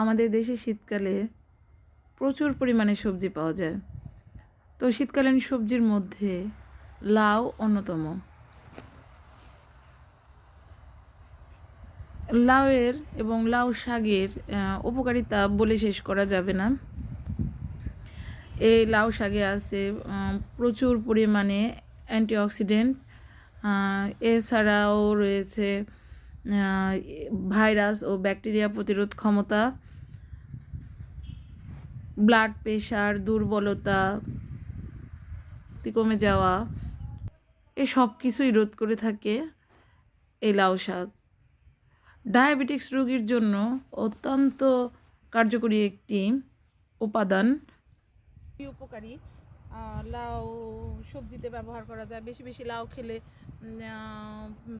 আমাদের দেশে শীতকালে প্রচুর পরিমাণে সবজি পাওয়া যায়। তো শীতকালীন সবজির মধ্যে লাউ অন্যতম। লাউয়ের এবং লাউ শাকের উপকারিতা বলে শেষ করা যাবে না। এই লাউ শাকে আছে প্রচুর পরিমাণে অ্যান্টিঅক্সিডেন্ট। এছাড়াও রয়েছে ভাইরাস ও ব্যাকটেরিয়া প্রতিরোধ ক্ষমতা, ব্লাড প্রেশার, দুর্বলতা, কমে যাওয়া, এ সব কিছুই রোধ করে থাকে এই লাউ শাক। ডায়াবেটিক্স রোগীর জন্য অত্যন্ত কার্যকরী একটি উপাদান। উপকারী লাউ সবজিতে ব্যবহার করা যায়। বেশি বেশি লাউ খেলে